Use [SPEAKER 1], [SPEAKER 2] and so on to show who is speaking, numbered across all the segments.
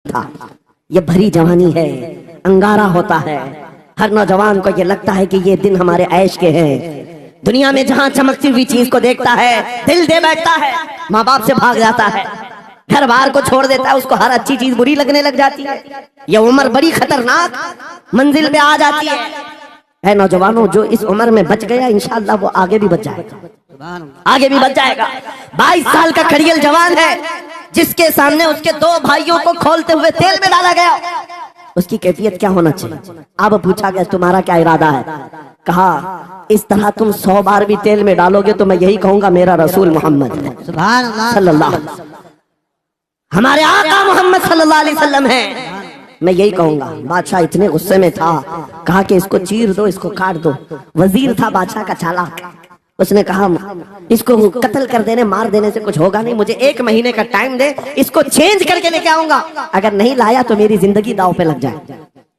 [SPEAKER 1] تھا. یہ بھری جوانی ہے, انگارہ ہوتا ہے. ہر نوجوان کو یہ لگتا ہے کہ یہ دن ہمارے عیش کے ہیں. دنیا میں جہاں چمکتی ہوئی چیز کو دیکھتا ہے دل دے بیٹھتا ہے, ماں باپ سے بھاگ جاتا ہے, گھر بار کو چھوڑ دیتا ہے, اس کو ہر اچھی چیز بری لگنے لگ جاتی ہے. یہ عمر بڑی خطرناک منزل پہ آ جاتی ہے. اے نوجوانوں, جو اس عمر میں بچ گیا انشاءاللہ وہ آگے بھی بچ جائے گا, آگے بھی بچ جائے گا. 22 سال کا کھڑیل جوان ہے جس کے سامنے اس کے 2 بھائیوں کو کھولتے ہوئے تیل میں ڈالا گیا. اس کی کیفیت کیا ہونا چاہیے؟ اب پوچھا گیا تمہارا کیا ارادہ ہے؟ کہا اس طرح تم 100 بار بھی تیل میں ڈالو گے تو میں یہی کہوں گا میرا رسول محمد
[SPEAKER 2] سبحان اللہ
[SPEAKER 1] صلی اللہ علیہ وسلم, ہمارے آقا محمد صلی اللہ علیہ وسلم ہے, میں یہی کہوں گا. بادشاہ اتنے غصے میں تھا, کہا کہ اس کو چیر دو, اس کو کاٹ دو. وزیر تھا بادشاہ کا چالاک, اس نے کہا اس کو قتل کر دینے مار دینے سے کچھ ہوگا نہیں, مجھے 1 مہینے کا ٹائم دے, اس کو چینج کر کے لے کے آؤں گا, اگر نہیں لایا تو میری زندگی داؤ پہ لگ جائے.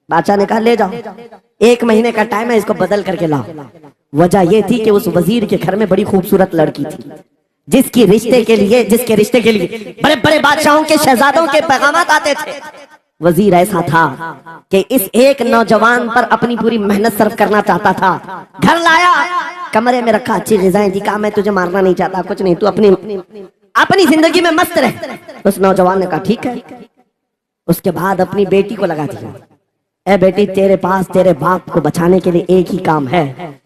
[SPEAKER 1] بادشاہ نے کہا لے جاؤ, 1 مہینے کا ٹائم ہے, اس کو بدل کر کے لاؤ. وجہ یہ تھی کہ اس وزیر کے گھر میں بڑی خوبصورت لڑکی تھی جس کے رشتے کے لیے بڑے بڑے بادشاہوں کے شہزادوں کے پیغامات آتے تھے. وزیر ایسا تھا کہ اس ایک نوجوان پر اپنی پوری محنت صرف کرنا چاہتا تھا. گھر لایا, کمرے میں رکھا, اچھی غذائیں دی, کہا میں تجھے مارنا نہیں چاہتا, کچھ نہیں, تو اپنی زندگی میں مست رہ. اس نوجوان نے کہا ٹھیک ہے. اس کے بعد اپنی بیٹی کو لگا دیا, اے بیٹی تیرے پاس تیرے باپ کو بچانے کے لیے ایک ہی کام ہے,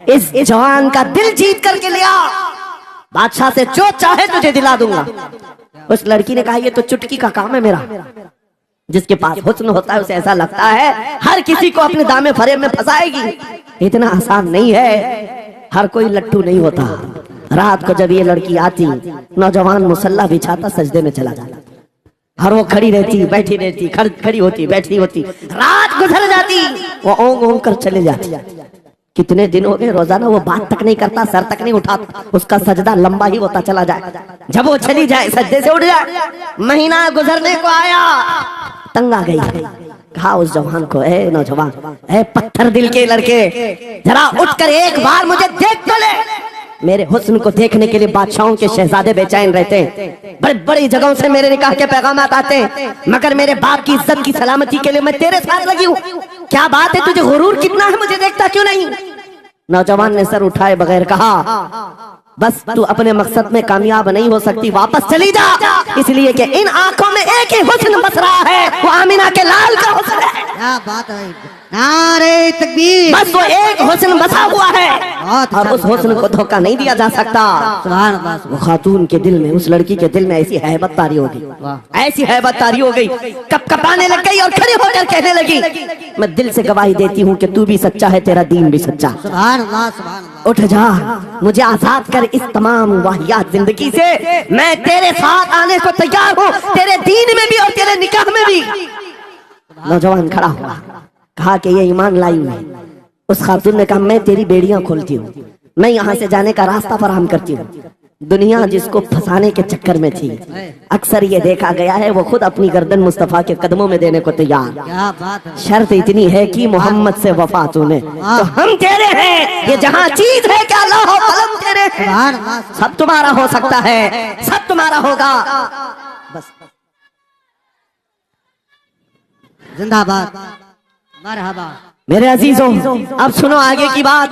[SPEAKER 1] اس جوان کا دل جیت کر کے لیا, بادشاہ سے جو چاہے تجھے دلا دوں گا. اس لڑکی نے کہا یہ تو چٹکی کا کام ہے میرا. جس کے پاس حسن ہوتا ہے اسے ایسا لگتا ہے ہر کسی کو اپنے دامے فریب میں پھنسائے گی. اتنا آسان نہیں ہے, ہر کوئی لٹو نہیں ہوتا. رات کو جب یہ لڑکی آتی, نوجوان مصلی بچھاتا سجدے میں چلا جاتا, اور وہ کھڑی رہتی بیٹھی رہتی, کھڑی ہوتی بیٹھی ہوتی, رات گزر جاتی, وہ اونگ اونگ کر چلے جاتی. کتنے دن ہو گئے روزانہ وہ بات تک نہیں کرتا, سر تک نہیں اٹھاتا, اس کا سجدہ لمبا ہی ہوتا چلا جائے. جب وہ چلی جائے سجدے سے اٹھ جائے, مہینہ گزرنے کو آیا, تنگ آ گئی. کہا اس جوان کو, اے نوجوان, اے پتھر دل کے لڑکے, ذرا اٹھ کر ایک بار مجھے دیکھ تو لے. میرے حسن کو دیکھنے کے لیے بادشاہوں کے شہزادے بے چین رہتے ہیں, بڑی بڑی جگہوں سے میرے نکاح کے پیغامات آتے ہیں, مگر میرے باپ کی عزت کی سلامتی کے لیے میں تیرے ساتھ لگی ہوں. کیا بات ہے, تجھے غرور کتنا ہے, مجھے دیکھتا کیوں نہیں؟ نوجوان نے سر اٹھائے بغیر کہا بس تو اپنے مقصد میں کامیاب نہیں ہو سکتی, واپس چلی جا, اس لیے کہ ان آنکھوں میں ایک ہی حسن بس رہا ہے, وہ آمینہ کے لال کا حسن ہے.
[SPEAKER 2] کیا بات ہے, نعرہ تکبیر,
[SPEAKER 1] بس وہ ایک حسن بسا ہوا ہے, اور اس حسن کو دھوکہ نہیں دیا جا سکتا.
[SPEAKER 2] سبحان اللہ.
[SPEAKER 1] وہ خاتون کے دل میں, اس لڑکی کے دل میں ایسی ہیبت طاری ہو گئی, ایسی ہیبت طاری ہو گئی, کپ کپانے لگ گئی اور کھڑی ہو کر کہنے لگی میں دل سے گواہی دیتی ہوں کہ تو بھی سچا ہے, تیرا دین بھی سچا.
[SPEAKER 2] سبحان اللہ سبحان اللہ.
[SPEAKER 1] اٹھ جا, مجھے آزاد کر اس تمام واہیات زندگی سے, میں تیرے ساتھ آنے کو تیار ہوں, تیرے دین میں بھی اور تیرے نکاح میں بھی. نوجوان کھڑا ہوا, کہا کہ یہ ایمان لائی ہوئی. اس خاتون نے کہا میں تیری بیڑیاں کھولتی ہوں, میں یہاں سے جانے کا راستہ فراہم کرتی ہوں. دنیا جس کو پھنسانے کے چکر میں تھی, اکثر یہ دیکھا گیا ہے وہ خود اپنی گردن مصطفیٰ کے قدموں میں دینے کو تیار.
[SPEAKER 2] کیا بات ہے,
[SPEAKER 1] شرط اتنی ہے کہ محمد سے وفا تو نے, تو ہم تیرے ہیں, یہ جہاں چیز ہے کہ اللہ و قلم تیرے ہیں,
[SPEAKER 2] سبحان اللہ.
[SPEAKER 1] سب تمہارا ہو سکتا ہے, سب تمہارا ہوگا. بس
[SPEAKER 2] زندہ باد, مرحبا.
[SPEAKER 1] میرے عزیزوں, اب سنو آگے کی بات.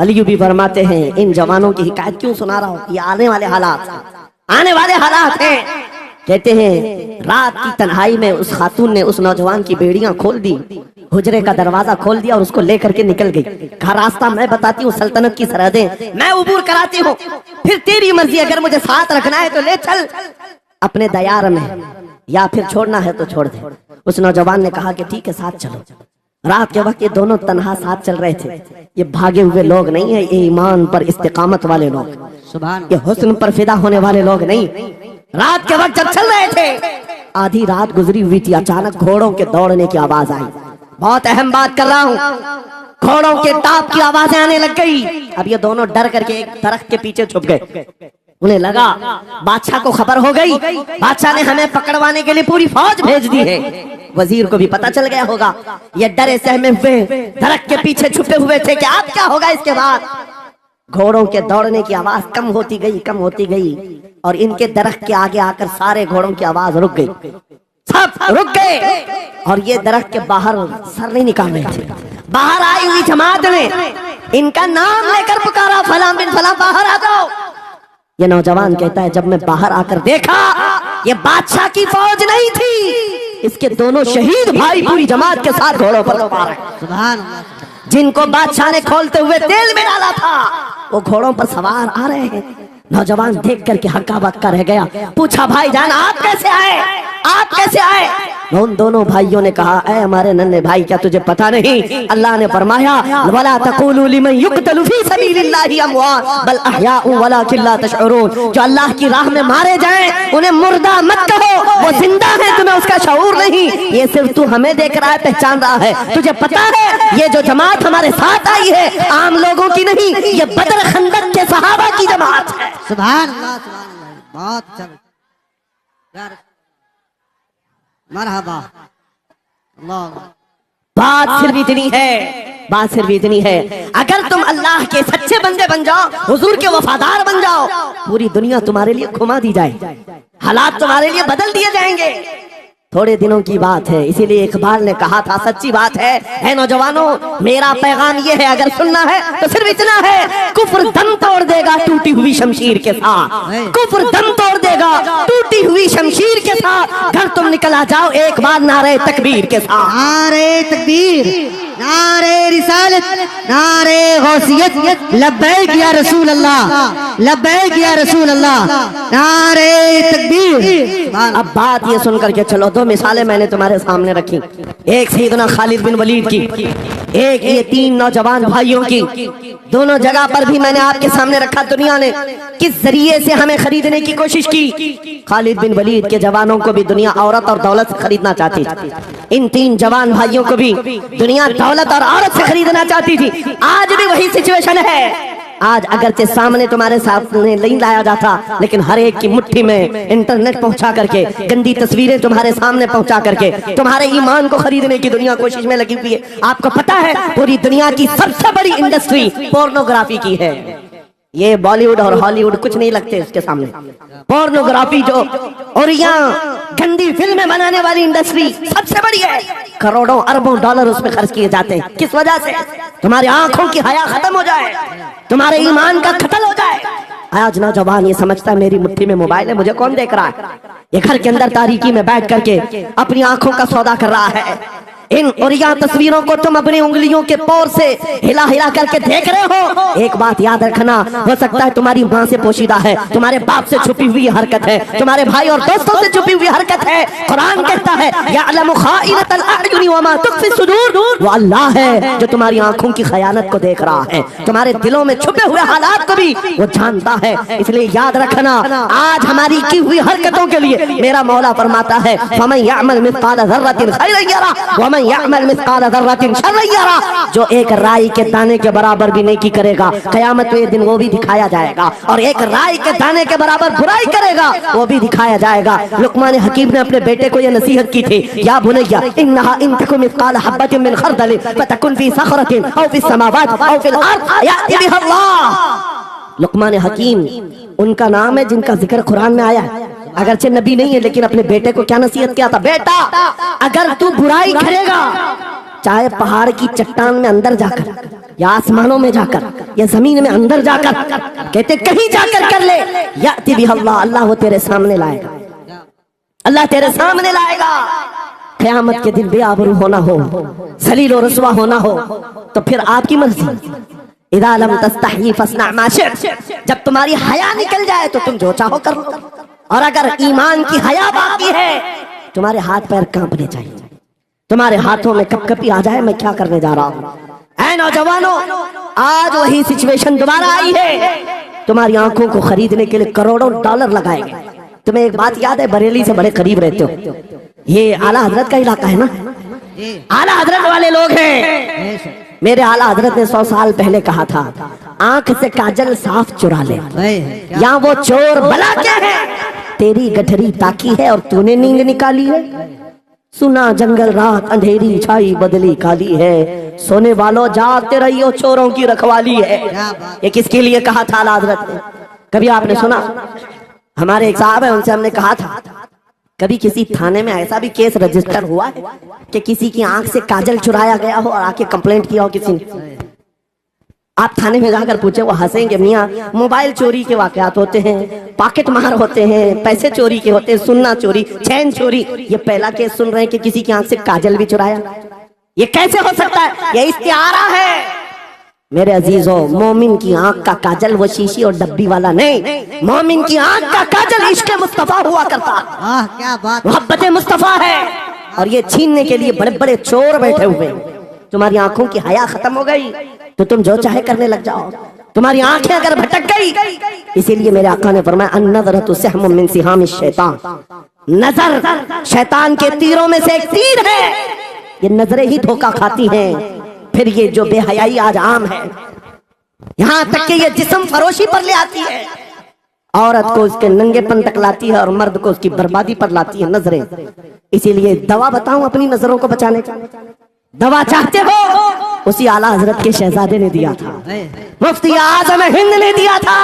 [SPEAKER 1] علی بھی فرماتے ہیں ان جوانوں کی حکایت کیوں سنا رہا ہوں, یہ آنے والے حالات ہیں. کہتے ہیں رات کی تنہائی میں اس خاتون نے اس نوجوان کی بیڑیاں کھول دی, حجرے کا دروازہ کھول دیا اور اس کو لے کر کے نکل گئی. کہا راستہ میں بتاتی ہوں, سلطنت کی سرحدیں میں عبور کراتی ہوں, پھر تیری مرضی, اگر مجھے ساتھ رکھنا ہے تو لے چل اپنے دیار میں, یا پھر چھوڑنا ہے تو چھوڑ دے. اس نوجوان نے کہا کہ ٹھیک ہے ساتھ چلو. رات کے وقت یہ دونوں تنہا ساتھ چل رہے تھے. یہ بھاگے ہوئے لوگ نہیں ہیں, یہ ایمان پر استقامت والے لوگ, یہ حسن پر فدا ہونے والے لوگ نہیں. رات کے وقت جب چل رہے تھے, آدھی رات گزری ہوئی تھی, اچانک گھوڑوں کے دوڑنے کی آواز آئی. بہت اہم بات کر رہا ہوں, گھوڑوں کے ٹاپ کی آوازیں آنے لگ گئی. اب یہ دونوں ڈر کر کے ایک درخت کے پیچھے چھپ گئے. انہیں لگا بادشاہ کو خبر ہو گئی, بادشاہ نے ہمیں پکڑوانے کے لیے پوری فوج بھیج دی ہے. وزیر کو بھی پتا چل گیا ہوگا, یہ ڈرے سہمے ہوئے درخت کے پیچھے چھپے ہوئے تھے کہ اب کیا ہوگا اس کے بعد. گھوڑوں کے دوڑنے کی آواز کم ہوتی گئی, اور ان کے درخت کے آگے آ کر سارے گھوڑوں کی آواز رک گئی. सब रुक गए और ये दरख्त के बाहर सर नहीं निकाल रहे थे। बाहर आई हुई जमात ने इनका नाम लेकर पुकारा, फलां बिन फलां बाहर आ जाओ। ये नौजवान कहता है जब मैं बाहर आकर देखा ये बादशाह की फौज नहीं थी, इसके दोनों शहीद भाई पूरी जमात के साथ घोड़ों पर सवार हैं।
[SPEAKER 2] सुभान अल्लाह,
[SPEAKER 1] जिनको बादशाह ने खोलते हुए तेल में डाला था वो घोड़ों पर सवार आ रहे हैं। नौजवान देख करके हक्का बक्का रह गया। पूछा भाईजान आप कैसे आए, आप कैसे आए? उन दोनों भाइयों ने कहा ऐ हमारे नन्हे भाई क्या तुझे पता नहीं अल्लाह ने फरमाया वला तक़ूलू लिमन युक़तलु फी सबीलिल्लाहि अमवात बल अहयाउ वलाकिन ला तशऊरून। जो अल्लाह की राह में मारे जाएं उन्हें मुर्दा मत कहो, वो जिंदा है, तुम्हें उसका शऊर नहीं। ये सिर्फ तू हमें देख रहा है, पहचान रहा है। तुझे पता है ये जो जमात हमारे साथ आई है आम लोगों की नहीं, ये बदर खंदक के सहाबा की जमात है।
[SPEAKER 2] सुभान अल्लाह, सुभान अल्लाह, बहुत अच्छा यार, मरहबा। अल्लाह,
[SPEAKER 1] बात सिर्फ इतनी है, बात सिर्फ इतनी है, अगर तुम अल्लाह के सच्चे बंदे बन जाओ, हुजूर के वफादार बन जाओ, पूरी दुनिया तुम्हारे लिए घुमा दी जाए, हालात तुम्हारे लिए बदल दिए जाएंगे। थोड़े दिनों की बात है, इसीलिए इकबाल ने कहा था, सच्ची बात है नौजवानों, मेरा पैगाम ये है, अगर सुनना है तो सिर्फ इतना है, कुफ्र दम तोड़ देगा टूटी हुई शमशीर के साथ, कुफ्र दम तोड़ देगा टूटी हुई शमशीर के साथ। घर तुम निकल आ जाओ एक बार नारे तकबीर के साथ।
[SPEAKER 2] नारे तकबीर, नारे रिसालत, नारे गौसियत, लब्बैक या रसूल अल्लाह, लब्बैक या रसूल अल्लाह, नारे तकबीर।
[SPEAKER 1] अब बात ये सुन करके चलो, दो मिसालें मैंने तुम्हारे सामने रखी, एक सैयदना खालिद बिन वलीद की, एक ये तीन नौजवान भाइयों की। दोनों जगह पर भी मैंने आपके सामने रखा दुनिया ने किस जरिए से हमें खरीदने की कोशिश की। खालिद बिन वलीद के जवानों को भी दुनिया औरत और दौलत से खरीदना चाहती थी, इन तीन जवान भाइयों को भी दुनिया दौलत और औरत से खरीदना चाहती थी। आज भी वही सिचुएशन है। आज अगरचे सामने तुम्हारे सामने नहीं लाया जाता, लेकिन हर एक की मुट्ठी में इंटरनेट पहुंचा करके, गंदी तस्वीरें तुम्हारे सामने पहुंचा करके तुम्हारे ईमान को खरीदने की दुनिया कोशिश में लगी हुई है। आपको पता है पूरी दुनिया की सबसे बड़ी इंडस्ट्री पोर्नोग्राफी की है। ये बॉलीवुड और हॉलीवुड कुछ नहीं लगते उसके सामने। पोर्नोग्राफी जो और यहाँ गंदी फिल्में बनाने वाली इंडस्ट्री सबसे बड़ी है, करोड़ों अरबों डॉलर उसमें खर्च किए जाते हैं। किस वजह से? तुम्हारी आंखों की हया खत्म हो जाए, तुम्हारे ईमान का कत्ल हो जाए। आज नौजवान ये समझता है मेरी मुट्ठी में मोबाइल है, मुझे कौन देख रहा है। ये घर के अंदर तारीकी में बैठ करके अपनी आंखों का सौदा कर रहा है। इन और यहाँ तस्वीरों को तुम अपनी उंगलियों के पोर से हिला हिला करके देख रहे हो। एक बात याद रखना, हो सकता है तुम्हारी माँ से पोशीदा है, तुम्हारे बाप से छुपी हुई हरकत है, तुम्हारे भाई और दोस्तों से छुपी हुई हरकत है। कुरान कहता है यअलमु खाइनतल अयुनि व मा तुख्फी सुदूर, वो अल्लाह है जो तुम्हारी आंखों की खयानत को देख रहा है, तुम्हारे दिलों में छुपे हुए हालात को भी वो जानता है। इसलिए याद रखना, आज हमारी की हुई हरकतों के लिए मेरा मौला फरमाता है फमन यअमल मिस्काल ज़र्रतिन खैरन यरा वमन यअमल मिस्काल ज़र्रतिन शर्रन यरा। जो एक राई के दाने के बराबर भी नेकी करेगा, क़यामत के दिन वो भी दिखाया जाएगा, और एक राई के दाने के बराबर बुराई करेगा वो भी दिखाया जाएगा। लुक़मान हकीम ने अपने बेटे को ये नसीहत की थी, या बुनय्या इन्नहा इन तकु मिस्काल हब्बतिन मिन खर्दलिन फतकुन फी सखरतिन औ फी समावात औ फिल अर्द याति बिहा अल्लाह। लुक़मान हकीम उनका नाम है जिनका जिक्र कुरान में आया है। अगरचे नबी नहीं है, लेकिन अपने बेटे को क्या नसीहत किया था, बेटा अगर तू बुराई करेगा, चाहे पहाड़ की चट्टान में अंदर जाकर या आसमानों में जाकर या जमीन में अंदर जाकर, कहते कहीं जाकर कर ले, याति बिहा अल्लाह, अल्लाह वो तेरे सामने लाएगा, अल्लाह तेरे सामने लाएगा। क़यामत के दिन बेआबरू होना हो, ज़लील और रुसवा होना हो, तो फिर आपकी मर्जी। इज़ा लम तस्तही फस्ना मा शि'त, जब तुम्हारी हया निकल जाए तो तुम जो चाहो कर लो, और अगर ईमान की हया बाकी है तुम्हारे हाथ पैर कांपने चाहिए, तुम्हारे हाथों में कपकपी आ जाए मैं क्या करने जा रहा हूँ। ऐ नौजवानों, आज वही सिचुएशन दोबारा आई है। तुम्हारी आंखों को खरीदने के लिए करोड़ों डॉलर लगाएंगे। तुम्हें एक बात याद है, बरेली से बड़े करीब रहते हो, ये आला हजरत का इलाका है ना, आला हजरत वाले लोग हैं। मेरे आला हजरत ने 100 साल पहले कहा था, आंख से काजल साफ चुरा ले, यहाँ वो चोर भला क्या है, तेरी गठरी ताकी है और तूने नींद निकाली है। सुना जंगल रात अंधेरी छाई बदली काली है, सोने वालों जागते रहियो चोरों की रखवाली है। ये किसके लिए कहा था आला हजरत ने? कभी आपने सुना? हमारे एक साहब है, उनसे हमने कहा था کبھی کسی تھانے میں ایسا بھی کیس رجسٹر ہوا ہے کہ کسی کی آنکھ سے کاجل چرایا گیا ہو اور آ کے کمپلینٹ کیا ہو کسی نے؟ آپ تھانے میں جا کر پوچھے وہ ہنسیں گے، میاں موبائل چوری کے واقعات ہوتے ہیں، پاکٹ مار ہوتے ہیں، پیسے چوری کے ہوتے ہیں، سننا چوری، چین چوری، یہ پہلا کیس سن رہے ہیں کہ کسی کی آنکھ سے کاجل بھی چرایا؟ یہ کیسے ہو سکتا ہے؟ یہ استعارہ ہے میرے عزیزوں۔ مومن کی آنکھ کا کاجل وہ شیشی اور ڈبی والا نہیں، مومن کی آنکھ کا کاجل عشق مصطفیٰ ہوا کرتا،
[SPEAKER 2] کیا بات،
[SPEAKER 1] محبت مصطفیٰ ہے۔ اور یہ چھیننے کے لیے بڑے بڑے چور بیٹھے ہوئے ہیں۔ تمہاری آنکھوں کی حیا ختم ہو گئی تو تم جو چاہے کرنے لگ جاؤ، تمہاری آنکھیں اگر بھٹک گئی، اسی لیے میرے آقا نے فرمایا النظرۃ سہم من سہام الشیطان، نظر شیطان کے تیروں میں سے ایک تیر ہے، یہ نظریں ہی دھوکہ کھاتی ہیں۔ پھر یہ جو بے حیائی آج عام ہے، یہاں تک کہ یہ جسم فروشی پر لے آتی ہے، عورت کو اس کے ننگے پن تک لاتی ہے اور مرد کو اس کی بربادی پر لاتی ہے نظریں۔ اسی لیے دوا بتاؤں اپنی نظروں کو بچانے کا؟ دوا چاہتے ہو؟ اسی اعلیٰ حضرت کے شہزادے نے دیا تھا، مفتی اعظم ہند نے دیا تھا۔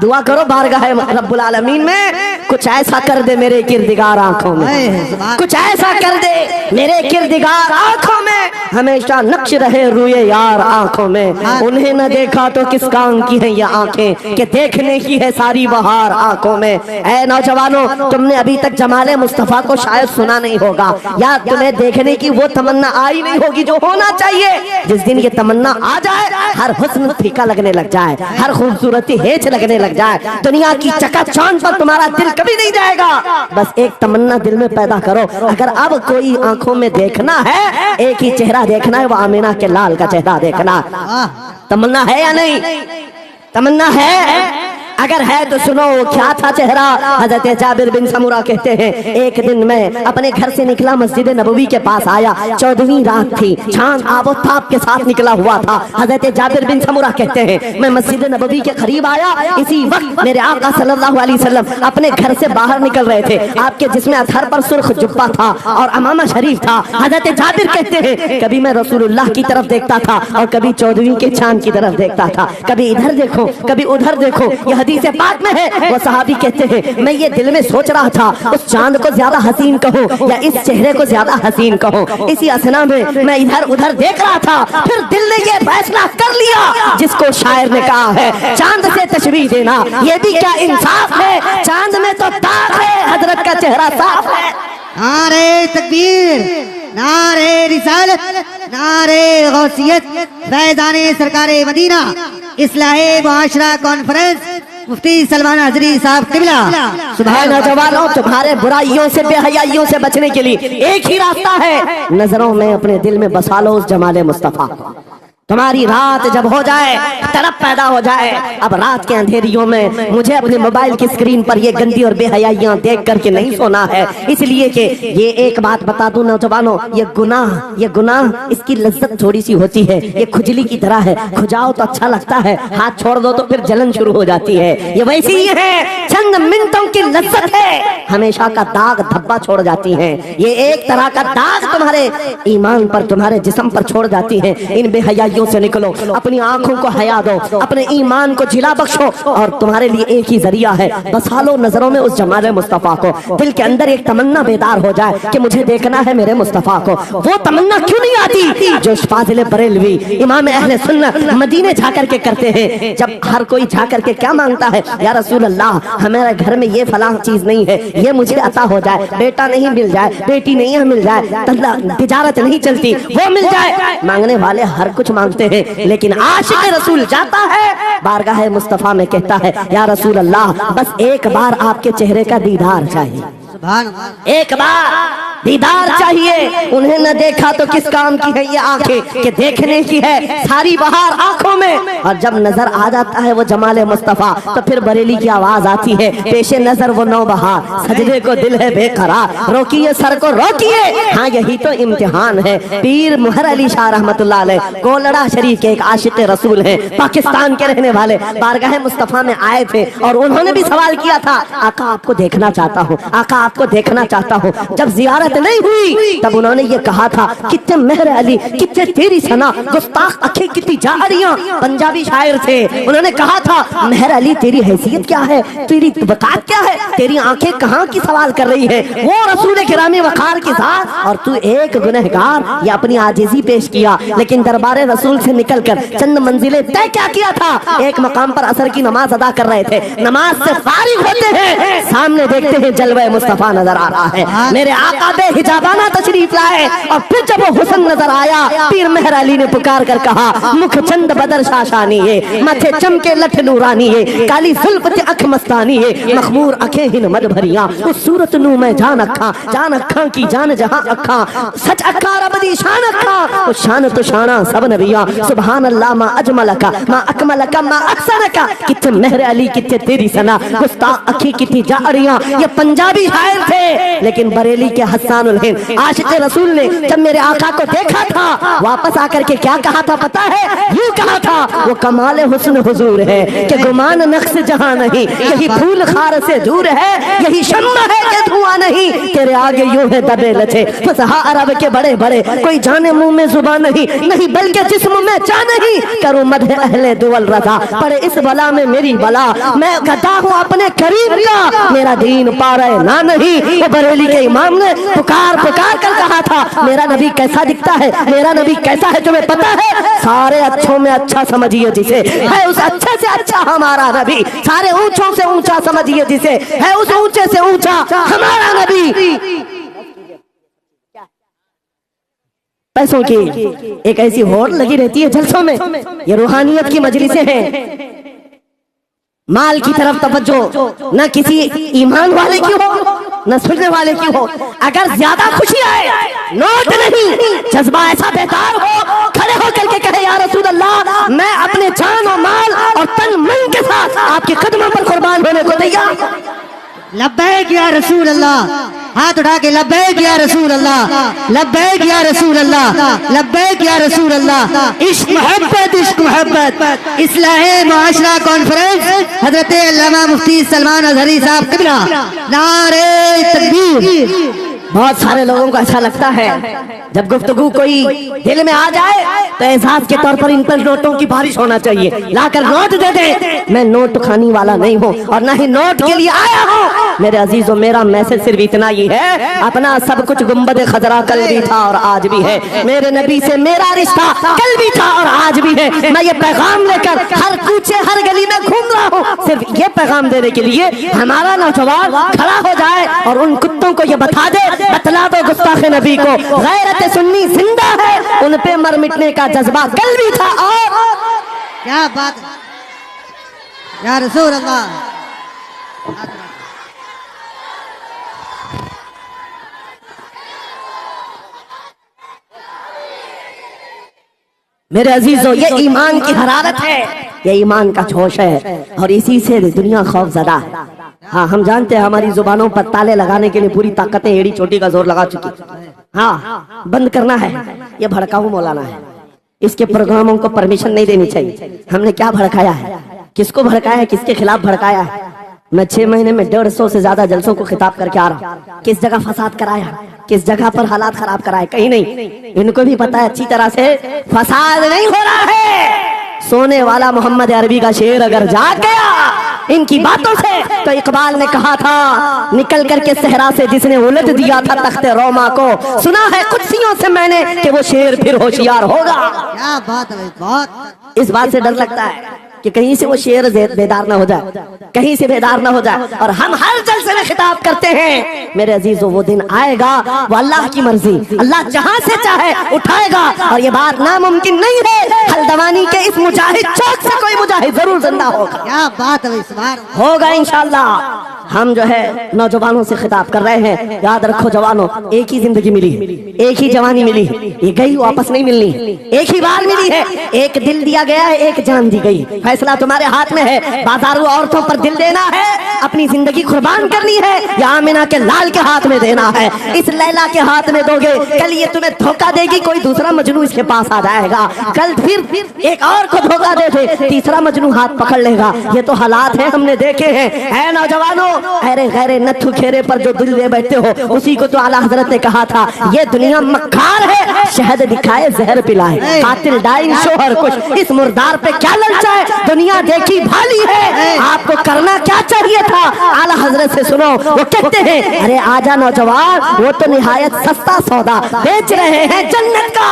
[SPEAKER 1] دعا کرو بارگاہ رب العالمین میں کچھ ایسا کر دے میرے کردگار آنکھوں میں، کچھ ایسا کر دے میرے کردگار آنکھوں میں، ہمیشہ نقش رہے روئے یار آنکھوں میں۔ انہیں نہ دیکھا تو کس کام کی ہیں یہ آنکھیں کہ دیکھنے کی ہے ساری بہار آنکھوں میں۔ اے نوجوانوں، تم نے ابھی تک جمال مصطفیٰ کو شاید سنا نہیں ہوگا، یا تمہیں دیکھنے کی وہ تمنا آئی نہیں ہوگی جو ہونا چاہیے۔ جس دن یہ تمنا آ جائے، ہر حسن پھیکا لگنے لگ جائے، ہر خوبصورتی ہیچ لگنے لگ جائے، دنیا کی چکا چوند پر تمہارا دل کبھی نہیں جائے گا۔ بس ایک تمنا دل میں پیدا کرو، اگر اب کوئی آنکھوں میں دیکھنا ہے، ایک ہی چہرہ دیکھنا ہے، وہ آمینہ کے لال کا چہرہ دیکھنا۔ تمنا ہے یا نہیں؟ تمنا ہے؟ اگر ہے تو سنو کیا تھا چہرہ۔ حضرت جابر بن سمورہ کہتے ہیں ایک دن میں اپنے گھر سے نکلا، مسجد نبوی کے پاس آیا، 14ویں رات تھی، چاند آب و تاب کے ساتھ نکلا ہوا تھا۔ حضرت جابر بن سمورہ کہتے ہیں میں مسجد نبوی کے قریب آیا، اسی وقت میرے آقا صلی اللہ علیہ وسلم اپنے گھر سے باہر نکل رہے تھے، آپ کے جسم اطہر پر سرخ جبہ تھا اور امامہ شریف تھا۔ حضرت جابر کہتے ہیں کبھی میں رسول اللہ کی طرف دیکھتا تھا اور کبھی 14ویں کے چاند کی طرف دیکھتا تھا، کبھی ادھر دیکھو کبھی ادھر دیکھو۔ یہ حدیث پاک میں ہے۔ وہ صحابی کہتے ہیں میں یہ دل میں سوچ رہا تھا اس چاند کو زیادہ حسین کہوں یا اس چہرے کو زیادہ حسین کہوں۔ اسی اثنا میں میں ادھر ادھر دیکھ رہا تھا، پھر دل نے یہ فیصلہ کر لیا جس کو شاعر نے کہا ہے چاند سے تشبیہ دینا یہ بھی کیا انصاف ہے، چاند میں تو داغ ہے، حضرت کا چہرہ صاف ہے۔
[SPEAKER 2] نعرہ تکبیر، نعرہ رسالت، نعرہ غوثیت، فیضان سرکار مدینہ، اصلاح معاشرہ کانفرنس، مفتی سلمان حضری صاحب قبلہ۔
[SPEAKER 1] سبحان نوجوانوں، تمہارے برائیوں سے بے حیائیوں سے بچنے کے لیے ایک ہی راستہ ہے، نظروں میں اپنے دل میں بسا لو اس جمال مصطفیٰ کو۔ تمہاری رات جب ہو جائے، طرف پیدا ہو جائے، اب رات کے اندھیریوں میں مجھے اپنے موبائل کی اسکرین پر یہ گندی اور بے حیائیاں دیکھ کر کے نہیں سونا ہے، اس لیے کہ یہ ایک بات بتا دوں نوجوانوں، یہ گناہ اس کی لذت تھوڑی سی ہوتی ہے، یہ کھجلی کی طرح ہے، کھجاؤ تو اچھا لگتا ہے، ہاتھ چھوڑ دو تو پھر جلن شروع ہو جاتی ہے، یہ ویسی ہی ہے، چند منٹوں کی لذت ہے، ہمیشہ کا داغ دھبا چھوڑ جاتی ہے، یہ ایک طرح کا داغ تمہارے ایمان پر تمہارے جسم پر چھوڑ جاتی ہے۔ ان بے حیائیوں سے نکلو، اپنی آنکھوں کو حیا دو، اپنے ایمان کو جلا بخشو، اور تمہارے لیے ایک ہی ذریعہ ہے، بسا لو نظروں میں اس جمال مصطفیٰ کو، دل کے اندر ایک تمنا بیدار ہو جائے کہ مجھے دیکھنا ہے میرے مصطفیٰ کو۔ وہ تمنا کیوں نہیں آتی جو فاضل بریلوی امام اہل سنت مدینے جا کر کے کرتے ہیں؟ جب ہر کوئی جا کر کے کیا مانگتا ہے، یا رسول اللہ ہمارے گھر میں یہ فلاں چیز نہیں ہے، یہ مجھے عطا ہو جائے، بیٹا نہیں مل جائے، بیٹی نہیں مل جائے، تجارت نہیں چلتی، وہ مل جائے۔ مانگنے والے ہر کچھ مانگتے ہیں، لیکن عاشق رسول جاتا ہے بارگاہ مصطفیٰ میں کہتا ہے یا رسول اللہ بس ایک بار آپ کے چہرے کا دیدار چاہیے، ایک بار دیدار چاہیے۔ انہیں نہ دیکھا تو کس کام کی ہے یہ آنکھیں کہ دیکھنے کی ہے ساری بہار آنکھوں میں۔ اور جب نظر آ جاتا ہے وہ جمال مصطفیٰ تو پھر بریلی کی آواز آتی ہے پیش نظر وہ نو بہار، سجدے کو دل ہے بے قرار، روکیے سر کو روکیے، ہاں یہی تو امتحان ہے۔ پیر مہر علی شاہ رحمت اللہ علیہ گولڑا شریف کے ایک عاشق رسول ہیں، پاکستان کے رہنے والے، بارگاہ مصطفیٰ میں آئے تھے اور انہوں نے بھی سوال کیا تھا آقا آپ کو دیکھنا چاہتا ہوں، آقا آپ کو دیکھنا چاہتا ہوں۔ جب زیارت रियायत नहीं हुई तब उन्होंने ये कहा था कितने मेहर अली, कितने तेरी सना, गुस्ताख अखे कितनी जारियां। पंजाबी शायर थे, उन्होंने कहा था मेहर अली तेरी हैसियत क्या है, तेरी वकात क्या है, तेरी आंखें कहाँ की सवाल कर रही है, वो रसूल किरामी वकार की साथ और तू एक गुनहगार। ये अपनी आजिज़ी पेश किया, लेकिन दरबारे रसूल से निकलकर चंद मंजिलें तय क्या किया था। एक मकाम पर असर की नमाज अदा कर रहे थे, नमाज से फारिग होते हैं, सामने देखते हैं जलवा मुस्तफा नजर आ रहा है, मेरे आका बेहिजाबाना तशरीफ लाए। और फिर जब वो हुस्न नजर आया, पीर मेहर अली ने पुकार कर कहा मुख चंद बदर शाशानी है, माथे चमके लठ नूरानी है, काली जुल्फ ते अख मस्तानी है, मखमूर अखे हिन मद भरिया, उस सूरत नू मैं जान अखा की जान जहां अखा, सच अखा रब दी शान अखा, उस शान तो शाना सब नबिया, सुभान अल्लाह मा अजमलका मा अकमलका मा अहसनका, कितने मेहर अली कितने तेरी सना, गुस्ताख अखी कितनी जारियां। ये पंजाबी शायर थे, लेकिन बरेली के हस्सानुल हिंद आशिक़ रसूल ने जब मेरे आका को देखा था, वापस आकर के क्या कहा था पता है, यूं कहा था वो कमाल हुस्न हुजूर है कि गुमान नक्श जहां नहीं, यही फूल खार से दूर है, यही शम्मा है कि धुआं नहीं, तेरे आगे यूं है दबे लचे फसहा अरब के बड़े बड़े, कोई जाने मुंह में जुबान नहीं, नहीं बल्कि जिस्म में जान नहीं, करूं मदह अहले दुवल रजा, पड़े इस बला में मेरी बला, मैं गदा हूं अपने करीब का, मेरा दीन पा रहे ना नहीं। वो बरेली के इमाम ने पुकार कर कहा था मेरा नबी कैसा दिखता है, मेरा नबी कैसा है तुम्हें पता है, सारे अच्छों में अच्छा समझिए जिसे, है उस अच्छे से अच्छा हमारा नबी, सारे ऊंचों से ऊंचा समझिए जिसे, है उस ऊंचे से ऊंचा हमारा नबी। पैसों की एक ऐसी होड़ लगी रहती है जलसों में, ये रूहानियत की मजलिसें हैं, माल की तरफ तवज्जो न किसी ईमान वाले की हो न सुनने वाले की हो। अगर ज्यादा खुशी आए नोट नहीं, जज्बा ऐसा बेकार हो, खड़े होकर के कहे या रसूल अल्लाह मैं अपने जान और माल और तन मन के साथ आपके कदमों पर कुर्बान होने को तैयार।
[SPEAKER 2] लब्बैक या रसूल अल्लाह, हाथ उठा के लब्बैक या रसूल अल्लाह, लब्बैक या रसूल अल्लाह, लब्बैक या रसूल अल्लाह। इश्क मोहब्बत इस्लाह मुआशरा कॉन्फ्रेंस हजरत अल्लामा मुफ्ती सलमान अजहरी साहब कबीरा, नारे तकबीर।
[SPEAKER 1] बहुत सारे लोगों को अच्छा लगता है जब गुफ्तगू कोई दिल में आ जाए तो एहसास के तौर पर इन पर नोटों की बारिश होना चाहिए, लाकर नोट दे दे। मैं नोट खाने वाला नहीं हूँ और ना ही नोट के लिए आया हूँ। मेरे अजीजों मेरा मैसेज सिर्फ इतना ही है, अपना सब कुछ गुंबद खजरा कल भी था और आज भी है, मेरे नबी से मेरा रिश्ता कल भी था और आज भी है। मैं ये पैगाम लेकर हर कूचे हर गली में घूम रहा हूँ, सिर्फ ये पैगाम देने के लिए हमारा नौजवान खड़ा हो जाए और उन कुत्तों को ये बतला दो गुस्ताखे नबी को गैरत सुन्नी जिंदा है, उन पे मर मिटने का जज्बा कल भी था। और
[SPEAKER 2] क्या बात या रसूल अल्लाह।
[SPEAKER 1] मेरे अजीजों ये ईमान की हरारत है, ये ईमान का जोश है और इसी से दुनिया खौफजदा है। हाँ हम जानते हैं हमारी जुबानों पर ताले लगाने के लिए पूरी ताकतें एड़ी चोटी का जोर लगा चुकी। हाँ बंद करना है, ये भड़काऊ मौलाना है, इसके प्रोग्रामों को परमिशन नहीं देनी चाहिए। हमने क्या भड़काया है, किसको भड़काया है, किसके खिलाफ भड़काया है। मैं 6 महीने में 150 से ज्यादा जलसों को खिताब करके आ रहा हूँ। किस जगह फसाद कराया, किस जगह पर हालात खराब कराए, कहीं नहीं। इनको भी पता है अच्छी तरह से फसाद नहीं हो रहा है। सोने वाला मोहम्मद अरबी का शेर अगर जाग गया इनकी बातों से, तो इकबाल ने कहा था निकल करके सहरा से जिसने उलट दिया था तख्ते रोमा को, सुना है कुर्सियों से मैंने कि वो शेर फिर होशियार होगा।
[SPEAKER 2] क्या बात है, बहुत
[SPEAKER 1] इस बात से डर लगता है कि कहीं से वो शेर बेदार ना हो जाए, कहीं से बेदार ना हो जाए। और हम हर जलसे में खिताब करते हैं मेरे अजीजों वो दिन आएगा, वो अल्लाह की मर्जी, अल्लाह जहां से चाहे उठाएगा और ये बात नामुमकिन नहीं है। हल्द्वानी के इस मुजाहिद चौक से कोई मुजाहिद जरूर जिंदा होगा।
[SPEAKER 2] क्या बात है, इस बार
[SPEAKER 1] होगा इंशाअल्लाह। हम जो है नौजवानों से खिताब कर रहे हैं, याद रखो जवानों, एक ही जिंदगी मिली है, एक ही जवानी मिली है, ये गई वापस नहीं मिलनी, एक ही बार मिली है। एक दिल दिया गया है, एक जान दी गई, फैसला तुम्हारे हाथ में है। बाजारू औरतों पर दिल देना है, अपनी जिंदगी कुर्बान करनी है, या आमिना के लाल के हाथ में देना है। इस लैला के हाथ में दोगे, कल ये तुम्हें धोखा देगी, कोई दूसरा मजनू इसके पास आ जाएगा, कल फिर एक और को धोखा दे दे, तीसरा मजनू हाथ पकड़ लेगा। ये तो हालात है, हमने देखे हैं। है नौजवानों, अरे गैरे नथु खेरे पर जो दिल दे बैठे हो, उसी को तो आला हजरत ने कहा था ये दुनिया मक्कार है, शहद दिखाए जहर पिलाए, कातिल डाइन शोहर कुछ, इस मुर्दार पे क्या ललचाए, दुनिया देखी भाली है, आपको करना क्या चाहिए था। आला हजरत से सुनो, वो कहते हैं अरे आजा नौजवान, वो तो निहायत सस्ता सौदा बेच रहे हैं जन्नत का,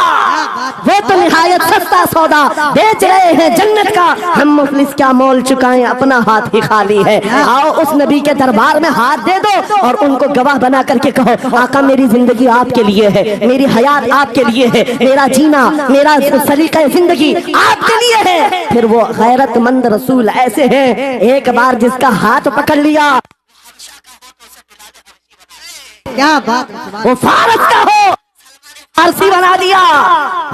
[SPEAKER 1] वो तो निहायत सस्ता सौदा बेच रहे हैं जन्नत का, हम मुफलिस क्या मोल चुकाएं, अपना हाथ ही खाली है। आओ उस नबी के दरबार में हाथ दे दो और उनको गवाह बना करके कहो आका मेरी जिंदगी आपके लिए है, मेरी हयात आपके लिए है, मेरा जीना मेरा सलीका जिंदगी आपके लिए है। फिर वो गैरतमंद रसूल ऐसे हैं, एक बार जिसका हाथ पकड़ लिया
[SPEAKER 2] क्या बात,
[SPEAKER 1] वो फारस का हो फारसी बना दिया,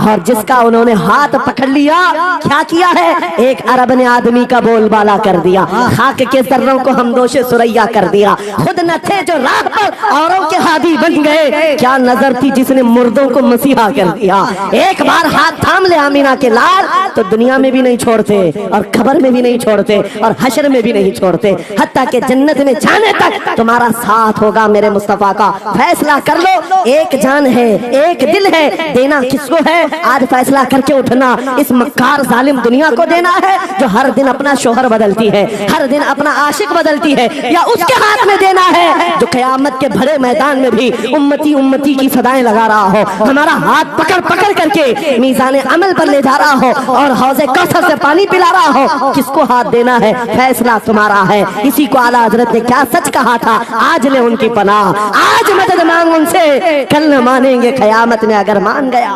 [SPEAKER 1] और जिसका उन्होंने हाथ पकड़ लिया क्या किया है, एक अरब ने आदमी का बोलबाला कर दिया, खाक के सर्रों को हमदोशे सुरैया कर दिया, खुद न थे जो राह पर औरों के हादी बन गए, क्या नजर थी जिसने मुर्दों को मसीहा कर दिया। एक बार हाथ थाम ले आमीना के लाल तो दुनिया में भी नहीं छोड़ते और खबर में भी नहीं छोड़ते और हशर में भी नहीं छोड़ते, हत्ता के जन्नत में जाने तक तुम्हारा साथ होगा मेरे मुस्तफा का। फैसला कर लो, एक जान है एक दिल है, देना किसको है आज फैसला करके उठना। इस मक्कार जालिम दुनिया को देना है जो हर दिन अपना शोहर बदलती है, हर दिन अपना आशिक बदलती है, या उसके हाथ में देना है जो क़यामत के भरे मैदान में भी उम्मती उम्मती की सदाएं लगा रहा हो, हमारा हाथ पकड़ पकड़ करके मीज़ान अमल पर ले जा रहा हो और हौज़े कौसर से पानी पिला रहा हो। किसको हाथ देना है, फैसला तुम्हारा है। इसी को आला हजरत ने क्या सच कहा था, आज ले उनकी पनाह, आज मदद मांग उनसे, कल न मानेंगे क़यामत में अगर मान गया।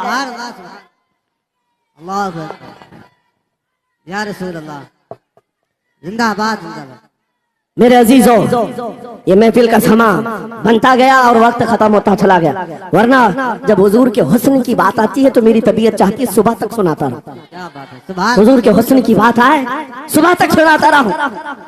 [SPEAKER 2] अल्लाह अकबर, या रसूल अल्लाह, जिंदाबाद जिंदाबाद।
[SPEAKER 1] मेरे अजीजों, ये महफिल का समा बनता गया और वक्त खत्म होता चला गया, वरना जब हुजूर के हुस्न की बात आती है तो मेरी तबीयत चाहती है सुबह तक सुनाता रहूं।
[SPEAKER 2] क्या बात है, सुभान
[SPEAKER 1] हुजूर के हुस्न की बात आए सुबह तक सुनाता रहूं,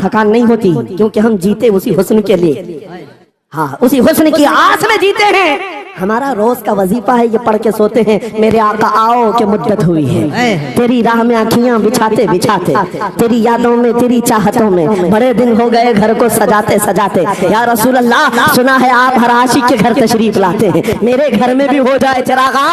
[SPEAKER 1] थकान नहीं होती, क्योंकि हम जीते उसी हुस्न के लिए, हाँ उसी हुस्न की आस में जीते हैं। हमारा रोज का वजीफा है ये पढ़ के सोते हैं, मेरे आका आओ के मुद्दत हुई है, तेरी राह में आँखियां बिछाते बिछाते, तेरी यादों में तेरी चाहतों में बड़े दिन हो गए घर को सजाते सजाते। या रसूल अल्लाह, सुना है आप हर आशिक के घर तशरीफ लाते हैं, मेरे घर में भी हो जाए चिरागा,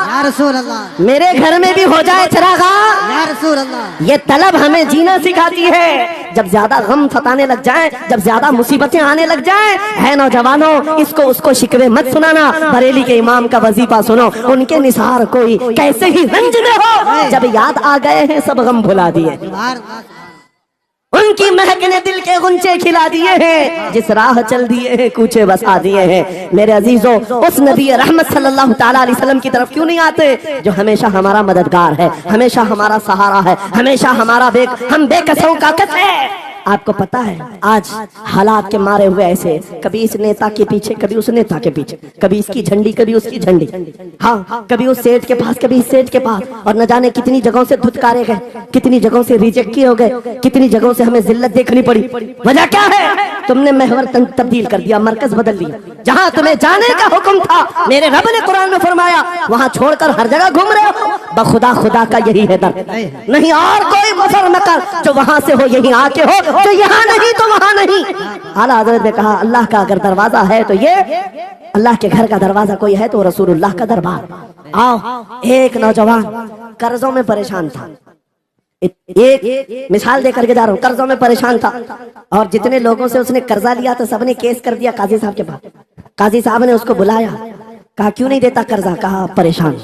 [SPEAKER 2] या रसूल अल्लाह,
[SPEAKER 1] मेरे घर में भी हो जाए चिरागा।
[SPEAKER 2] या रसूल अल्लाह,
[SPEAKER 1] ये तलब हमें जीना सिखाती है। जब ज्यादा गम सताने लग जाए, जब ज्यादा मुसीबतें आने लग जाए, है नौजवानों इसको उसको शिकवे मत सुनाना, बरेली के इमाम का वजीफा सुनो, उनके निसार कोई कैसे ही रंज में हो, जब याद आ गए हैं सब गम भुला दिए, उनकी महक ने दिल के गुंचे खिला दिए हैं, जिस राह चल दिए हैं कूचे बसा दिए हैं। मेरे अजीजों, उस नबी रहमत सल्लल्लाहु ताला अलैहि वसल्लम की तरफ क्यों नहीं आते जो हमेशा हमारा मददगार है, हमेशा हमारा सहारा है, हमेशा हमारा हम बेकसों का कस है। आपको पता है आज हालात के मारे हुए ऐसे, कभी इस नेता के पीछे कभी उस नेता के पीछे, कभी इसकी झंडी कभी उसकी झंडी, हाँ कभी उस सेठ के पास कभी इस सेठ के पास, और न जाने कितनी जगहों से धुतकारे गए, कितनी जगहों से रिजेक्ट किए हो गए, कितनी जगहों से हमें जिल्लत देखनी पड़ी। वजह क्या है, तुमने महवर तब्दील कर दिया, मरकज बदल दिया, जहाँ तुम्हें जाने का हुक्म था मेरे रब ने कुरान में फरमाया वहाँ छोड़कर हर जगह घूम रहे हो। बखुदा खुदा का यही है दर, नहीं और कोई गुफर न कर, जो वहाँ से हो यही आके हो, जो यहाँ नहीं तो वहाँ नहीं। आला हज़रत ने कहा अल्लाह का अगर दरवाजा है तो ये अल्लाह के घर का दरवाजा कोई है तो रसूलुल्लाह का दरबार। आओ, एक नौजवान कर्जों में परेशान था, एक मिसाल देकर के जा रहा हूँ, कर्जों में परेशान था और जितने लोगों से उसने कर्जा लिया तो सबने केस कर दिया काजी साहब के पास। काजी साहब ने उसको बुलाया, कहा क्यों नहीं देता कर्जा, कहा परेशाान,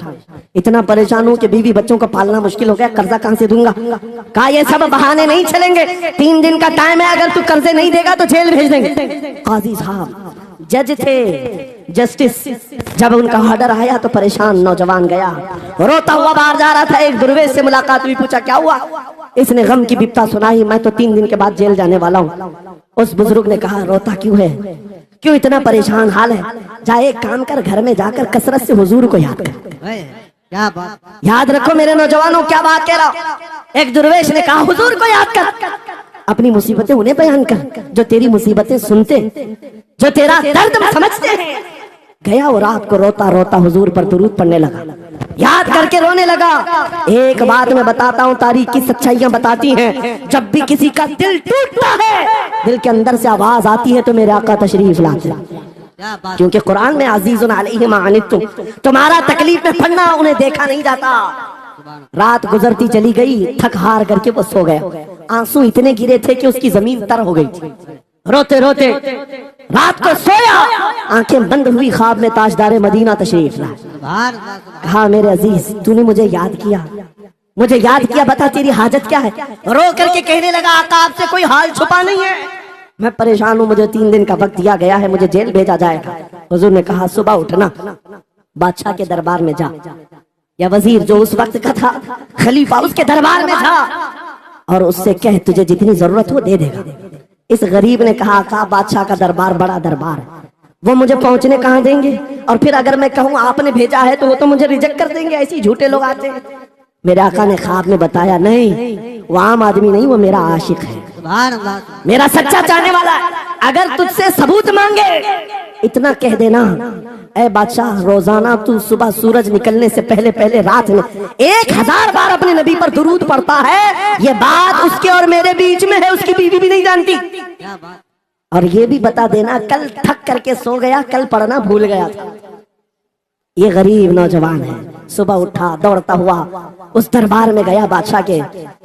[SPEAKER 1] इतना परेशान हूं कि बीवी बच्चों को पालना मुश्किल हो गया, कर्जा कहां से दूंगा। कहा ये सब बहाने नहीं चलेंगे, 3 दिन का टाइम है, अगर तू कर्जे नहीं देगा तो जेल भेज देंगे। काजी साहब जज थे, जस्टिस, जब उनका ऑर्डर आया तो परेशान नौजवान गया, रोता हुआ बाहर जा रहा था, एक दुर्वेश से मुलाकात हुई, पूछा क्या हुआ, इसने गम की बिपता सुनाई, मैं तो 3 दिन के बाद जेल जाने वाला हूँ। उस बुजुर्ग ने कहा रोता क्यों है, क्यों इतना परेशान हाल है, जा एक काम कर, घर में जाकर कसरत से हुजूर को याद कर।
[SPEAKER 2] क्या बात,
[SPEAKER 1] याद रखो मेरे नौजवानों क्या बात कह रहा। एक दुर्वेश ने कहा हुजूर को याद कर, अपनी मुसीबतें उन्हें बयान कर जो तेरी मुसीबतें सुनते, जो तेरा दर्द समझते हैं। गया और रात को रोता रोता हुजूर पर दुरूद पढ़ने लगा, याद करके रोने लगा। एक बात मैं बताता हूँ, तारीख की सच्चाइयां बताती हैं, जब भी किसी का दिल टूटता है, दिल के अंदर से आवाज आती है तो मेरे आका तशरीफ लाते हैं। क्योंकि कुरान में अजीजुन अलैहि मा अनित्तुम, तुम्हारा तकलीफ में पड़ना उन्हें देखा नहीं जाता। रात गुजरती चली गई, थक हार करके वो सो गया। आंसू इतने गिरे थे कि उसकी जमीन तर हो गई थी। रोते रोते रात को सोया, आंखें बंद हुई, ख्वाब में ताजदार मदीना तशरीफ लाए। कहा मेरे अजीज, तूने मुझे याद किया, मुझे याद किया, बता तेरी हाजत क्या है। रो करके कहने लगा, आका आपसे कोई हाल छुपा नहीं है, मैं परेशान हूँ, मुझे 3 दिन का वक्त दिया गया है, मुझे जेल भेजा जाएगा। हुजूर ने कहा सुबह उठना, बादशाह के दरबार में जा, या वजीर जो उस वक्त का था, खलीफा, उसके दरबार में जा और उससे कह तुझे जितनी जरूरत हो दे देगा। इस गरीब ने कहा, आका बादशाह का दरबार बड़ा दरबार है, वो मुझे पहुंचने कहाँ देंगे, और फिर अगर मैं कहूँ आपने भेजा है तो वो तो मुझे रिजेक्ट कर देंगे, ऐसे झूठे लोग आते हैं। मेरे आका ने ख्वाब में बताया, नहीं वो आम आदमी नहीं, वो मेरा आशिक है, मेरा सच्चा चाहने वाला है। अगर तुझसे सबूत मांगे इतना कह देना, ऐ बादशाह रोजाना तू सुबह सूरज निकलने से पहले पहले रात में 1000 बार अपने नबी पर दुरूद पढ़ता है, ये बात उसके और मेरे बीच में है, उसकी बीवी भी नहीं जानती। और ये भी बता देना, कल थक करके सो गया, कल पढ़ना भूल गया था। ये गरीब नौजवान है, सुबह उठा, दौड़ता हुआ उस दरबार में गया, बादशाह के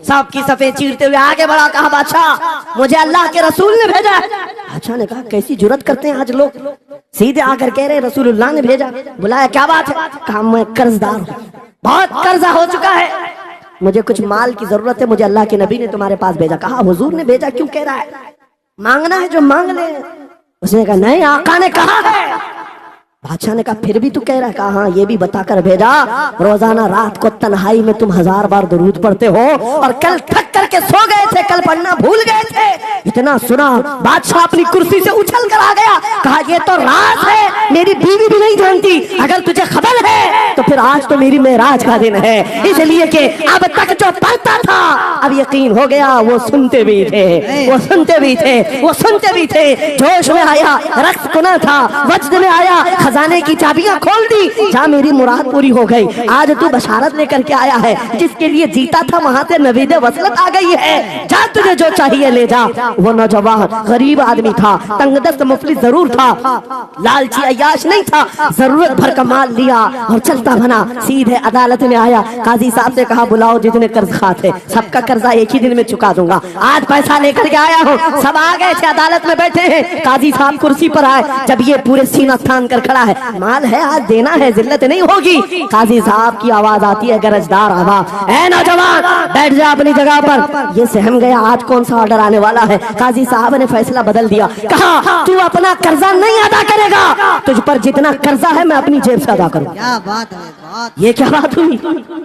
[SPEAKER 1] सांप की सफेद चीरते हुए आगे बढ़ा, कहा बादशाह मुझे अल्लाह के रसूल ने भेजा है। बादशाह ने कहा कैसी जुर्रत करते हैं आज लोग, सीधे आकर कह रहे रसूलुल्लाह ने भेजा। बुलाया, क्या बात है? कहा मैं कर्जदार हूँ, बहुत कर्जा हो चुका है, मुझे कुछ माल की जरूरत है, मुझे अल्लाह के नबी ने तुम्हारे पास भेजा। कहा हुजूर ने भेजा, क्यों कह रहा है, मांगना है जो मांग ले। उसने कहा नहीं, आका ने कहा है। बादशाह ने कहा फिर भी तू कह रहा है? कहा हाँ, ये भी बताकर भेजा, रोजाना रात को तन्हाई में तुम 1000 बार दुरूद पढ़ते हो, और कल थक करके सो गए थे, कल पढ़ना भूल गए थे। इतना सुना बादशाह अपनी कुर्सी से उछल कर आ गया, कहा ये तो राज है, मेरी बीवी भी नहीं जानती, अगर तुझे खबर है तो फिर आज तो मेरी मेराज का दिन है, इसलिए कि अब तक जो पढ़ता था अब यकीन हो गया, वो सुनते भी थे, वो सुनते भी थे, वो सुनते भी थे। जोश में आया, रक्त कुना था, वज्द में आया, खजाने की चाबियां खोल दी, जहाँ मेरी मुराद पूरी हो गई। आज तू बशारत लेकर के आया है, जिसके लिए जीता था वहां से नवीदे वसलत आ गई है, जा तुझे जो चाहिए ले जा। वो नौजवान गरीब आदमी था, तंगदस्त मुफलिस जरूर था, लालची अय्याश नहीं था, जरूरत भर का माल लिया और चलता बना, सीधे अदालत में आया। काजी साहब से कहा बुलाओ जितने कर्ज खा थे, सबका कर्जा एक ही दिन में चुका दूंगा, आज पैसा लेकर के आया हूँ। सब आ गए थे, अदालत में बैठे हैं, काजी साहब कुर्सी पर आए, जब ये पूरे सीना थान कर खड़ा है, माल है आज देना है, जिल्लत नहीं होगी। काजी साहब की आवाज आती है, गरजदार आवाज, ऐ नौजवान बैठ जा अपनी जगह पर। ये सहम गया, आज कौन सा ऑर्डर आने वाला है। काजी साहब ने फैसला बदल दिया, कहा तू अपना कर्जा नहीं अदा करेगा, तुझ पर जितना कर्जा है मैं अपनी जेब से अदा करूं।
[SPEAKER 2] क्या बात है,
[SPEAKER 1] ये क्या बात हुई,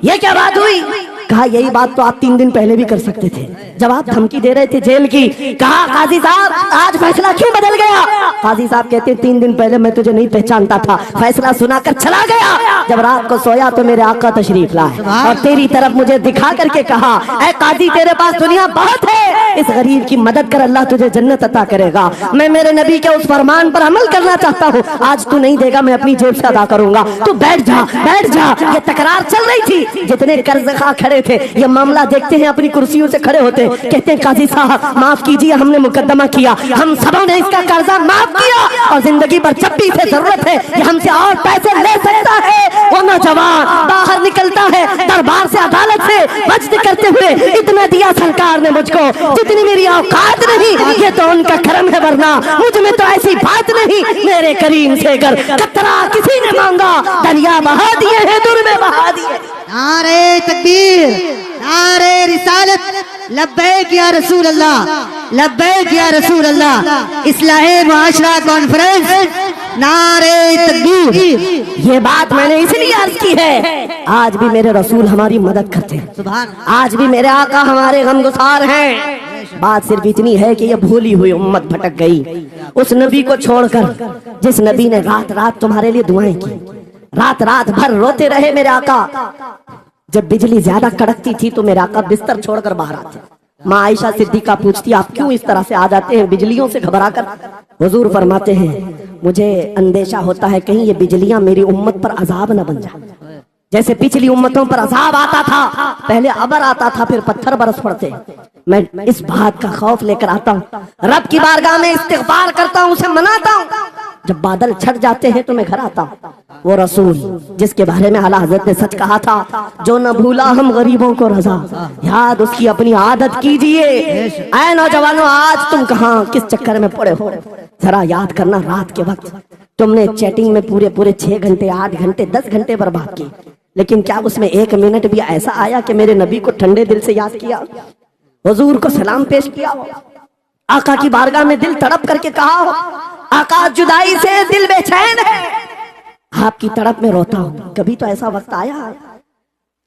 [SPEAKER 1] ये क्या बात हुई? कहा यही बात तो आप 3 दिन पहले भी कर सकते थे, जब आप धमकी दे रहे थे जेल की। कहा काजी साहब आज फैसला क्यों बदल गया? काजी साहब कहते 3 दिन पहले मैं तुझे नहीं पहचानता था, फैसला सुनाकर चला गया, जब रात को सोया तो मेरे आका तशरीफ लाए और तेरी तरफ मुझे दिखा करके कहा, ऐ काजी तेरे पास दुनिया बहुत है, इस गरीब की मदद कर, अल्लाह तुझे जन्नत अता करेगा। मैं मेरे नबी के उस फरमान पर अमल करना चाहता हूँ, आज तू नहीं देगा मैं अपनी जेब से अदा करूंगा, तू बैठ जा, बैठ जा। ये तकरार चल रही थी, जितने कर्ज खा खड़े थे ये मामला देखते हैं, अपनी कुर्सियों से खड़े होते, कहते हैं काजी साहब माफ कीजिए, हमने मुकदमा किया, हम सबों ने इसका कर्जा माफ किया, और जिंदगी भर जब भी इसे जरूरत है ये हमसे और पैसे ले सकता है। वो नौजवान बाहर निकलता है दरबार से, अदालत से, वज्द करते हुए, इतना दिया सरकार ने मुझको जितनी मेरी औकात नहीं, ये तो उनका करम है, वरना मुझ में तो ऐसी बात नहीं। मेरे करीम से अगर कतरा किसी ने मांगा, दरिया बहा दिए हैं, दूर में बहा दिए।
[SPEAKER 2] नारे तकबीर, नारे रिसालत, लब्बैक या रसूल अल्लाह, लब्बैक या रसूल अल्लाह। इस्लाहे मुआशरा कॉन्फ्रेंस, नारे तकबीर।
[SPEAKER 1] ये बात मैंने इसलिए अर्ज की है, आज भी मेरे रसूल हमारी मदद करते हैं,
[SPEAKER 2] सुभान,
[SPEAKER 1] आज भी मेरे आका हमारे गमगुसार हैं। बात सिर्फ इतनी है कि ये भूली हुई उम्मत भटक गई उस नबी को छोड़कर, जिस नबी ने रात रात तुम्हारे लिए दुआएं की, रात रात भर रोते रहे मेरे आका। जब बिजली ज्यादा कड़कती थी तो मेरे आका बिस्तर छोड़कर बाहर आते। माँ आयशा सिद्दीका पूछती आप क्यों इस तरह से आ जाते हैं बिजलियों से घबराकर? हुजूर फरमाते हैं मुझे अंदेशा होता है कहीं ये बिजलियां मेरी उम्मत पर अजाब न बन जाए, जैसे पिछली उम्मतों पर अजाब आता था, पहले अबर आता था फिर पत्थर बरस पड़ते, मैं इस बात का खौफ लेकर आता हूँ, रब की बारगाह में इस्तिग़फार करता हूँ, उसे मनाता हूँ, जब बादल छट जाते हैं तो मैं घर आता हूँ। वो रसूल जिसके बारे में आला हज़रत ने सच कहा था, जो न भूला हम गरीबों को रजा, याद उसकी अपनी आदत कीजिए। ऐ नौजवानों, आज तुम कहाँ किस चक्कर में पड़े हो, जरा याद करना, रात के वक्त तुमने चैटिंग में पूरे पूरे 6 घंटे 8 घंटे 10 घंटे बर्बाद किए, लेकिन क्या उसमें 1 मिनट भी ऐसा आया कि मेरे नबी को ठंडे दिल से याद किया, हुजूर को सलाम पेश किया हो, आका की बारगाह में दिल तड़प करके कहा हो, आका जुदाई से दिल बेचैन है, आपकी तड़प में रोता हूं। कभी तो ऐसा वक्त आया है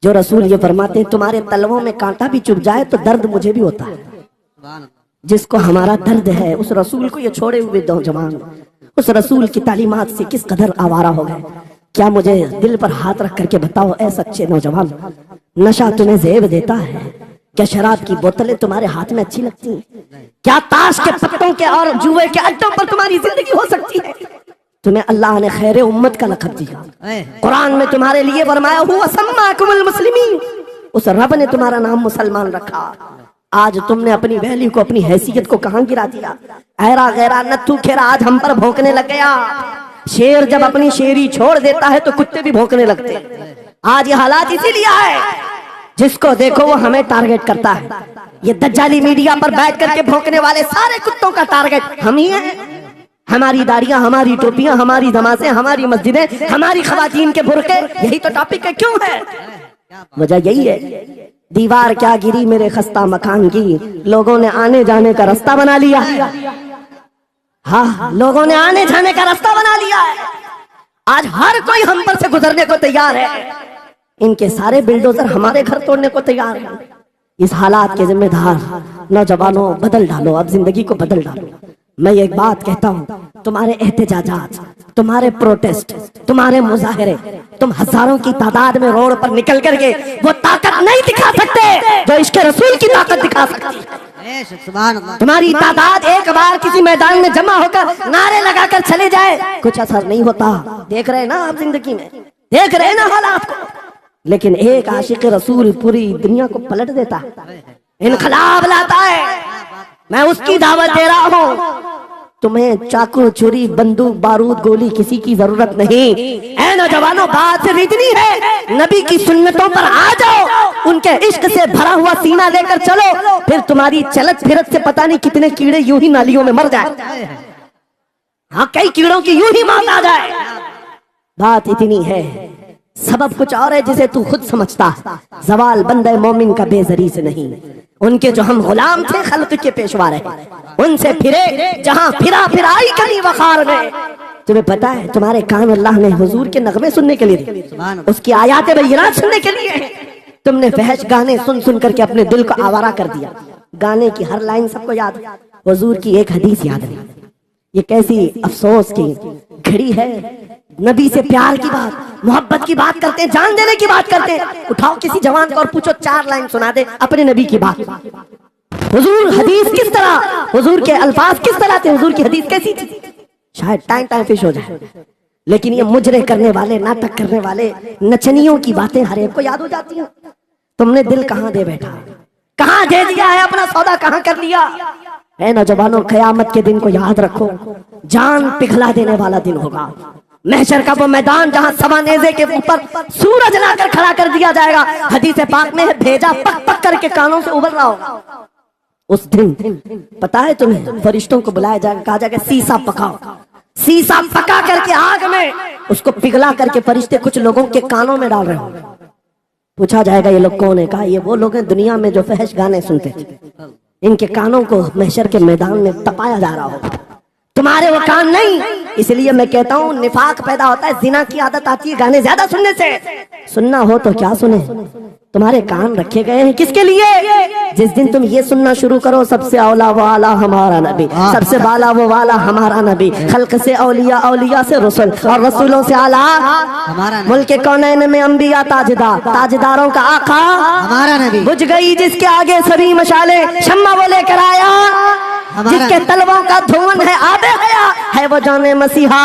[SPEAKER 1] जो रसूल ये फरमाते हैं, तुम्हारे तलवों में कांटा भी चुभ जाए तो दर्द मुझे भी होता है। जिसको हमारा दर्द है उस रसूल को ये छोड़े हुए नौजवान उस रसूल की तालीमात से किस कदर आवारा हो गए। क्या मुझे दिल पर हाथ रख करके बताओ, ऐ सच्चे नौजवान, नशा तुम्हें ज़ेब देता है? क्या शराब की बोतलें तुम्हारे हाथ में अच्छी लगती हैं? क्या ताश के पत्तों के और जुए के अड्डों पर तुम्हारी जिंदगी हो सकती है? तुम्हें अल्लाह ने खैर उम्मत का लक़ब दिया, कुरान में तुम्हारे लिए फरमाया हुआ सम्माकुमुल मुस्लिमीन, उस रब ने तुम्हारा नाम मुसलमान रखा। आज तुमने अपनी वैल्यू को, अपनी हैसियत को कहां गिरा दिया? ऐरा गैरा नत्थू खेरा आज हम पर भौंकने लग गया। शेर जब अपनी शेरी छोड़ देता है तो कुत्ते भी भौंकने लगते हैं। आज ये हालात इसीलिए है, जिसको देखो वो हमें टारगेट करता है। ये दज्जाली मीडिया पर बैठ करके भौंकने वाले सारे कुत्तों का टारगेट हम ही हैं। हमारी दाढ़ियां, हमारी टोपियां, हमारी नमाज़ें, हमारी मस्जिदें, हमारी खवातीन के बुरके, यही तो टॉपिक है। क्यों है? वजह यही है, दीवार क्या गिरी मेरे खस्ता मकान की, लोगों ने आने जाने का रास्ता बना लिया। हाँ, लोगों ने आने जाने का रास्ता बना लिया है। आज हर कोई हम पर से गुजरने को तैयार है। इनके सारे बिल्डोजर हमारे घर तोड़ने को तैयार है। इस हालात के जिम्मेदार नौजवानों, बदल डालो, अब जिंदगी को बदल डालो। मैं एक बात कहता हूँ, तुम्हारे एहतजाजात, तुम्हारे प्रोटेस्ट, तुम्हारे मुजाहरे, तुम हजारों की तादाद में रोड पर निकल करके वो ताकत नहीं दिखा सकते जो इश्क़ रसूल की ताकत दिखा सकती है। तुम्हारी तादाद एक बार किसी मैदान में जमा होकर नारे लगाकर चले जाए, कुछ असर नहीं होता। देख रहे ना आप जिंदगी में, देख रहे ना हालात को। लेकिन एक आशिक रसूल पूरी दुनिया को पलट देता है, इनकलाब लाता है। मैं उसकी दावत दे रहा हूँ। तुम्हें चाकू, छुरी, बंदूक, बारूद, गोली किसी की जरूरत नहीं। ऐ नौजवानों, बात सिर्फ इतनी है, नबी की सुन्नतों पर आ जाओ, उनके इश्क से भरा हुआ सीना लेकर चलो, फिर तुम्हारी चलत फिरत से पता नहीं कितने कीड़े यूं ही नालियों में मर जाए। हाँ, कई कीड़ों की यूं ही मौत आ जाए। बात इतनी है, सबब कुछ और है जिसे तू खुद समझता है। जवाल बंदे मोमिन का बेजरी से नहीं, उनके जो हम गुलाम थे खल्क के पेशवा रहे, उनसे फिरे जहां फिरा फिराई कली वखार में। तुम्हें पता है, तुम्हारे कान अल्लाह ने हुजूर के नगमे सुनने के लिए दिए, उसकी आयात बय्यिनात सुनने के लिए। तुमने फहश गाने सुन सुन करके अपने दिल को आवारा कर दिया। गाने की हर लाइन सबको याद, हुजूर की एक हदीस याद नहीं। ये कैसी अफसोस की घड़ी है। नबी से प्यार की बात, मोहब्बत की बात करते हैं, जान देने की बात करते हैं। उठाओ किसी जवान को और पूछो 4 लाइन सुना दे अपने नबी की बात। हुजूर हदीस किस तरह, हुजूर के अल्फाज किस तरह थे, हुजूर की हदीस कैसी थी? शायद टाइम फिश हो जाए। लेकिन ये मुजरे करने वाले, नाटक करने वाले नचनियों की बातें हर एक को याद हो जाती हैं। तुमने दिल कहां दे बैठा, कहां दे दिया है अपना सौदा, कहां कर लिया है? नौजवानों, कयामत के दिन को याद रखो, जान पिघला देने वाला दिन होगा। महशर का वो मैदान जहां सवानेजे के ऊपर सूरज लाकर खड़ा कर दिया जाएगा। हदीस पाक में भेजा पक पक करके कानों से उबल रहा होगा। उस दिन पता है तुम्हें, फरिश्तों को बुलाया जाएगा, कहा जाएगा शीशा पकाओ। शीशा पका करके आग में उसको पिघला करके फरिश्ते कुछ लोगों के कानों में डाल रहे होंगे। पूछा जाएगा ये लोग कौन है? कहा ये वो लोग हैं दुनिया में जो फहश गाने सुनते थे, इनके कानों को महशर के मैदान में तपाया जा रहा होगा, तुम्हारे वो कान नहीं। इसलिए मैं कहता हूँ निफाक पैदा होता है, जिना की आदत आती है गाने ज्यादा सुनने से। सुनना हो तो क्या सुने, तुम्हारे कान रखे गए हैं किसके लिए? जिस दिन तुम ये सुनना शुरू करो, सबसे औला वो आला हमारा नबी, सबसे बाला वो वाला हमारा नबी, खल्क से औलिया, औलिया से रसूल और रसूलों से आला हमारा, मुल्क कौनैन में अंबिया ताजदार, ताजदारों का आका हमारा नबी। बुझ गई जिसके आगे सभी मशाले, शम्मा वो लेकर आया جس کے تلووں کا دھون ہے آب حیا ہے وہ جان مسیحا.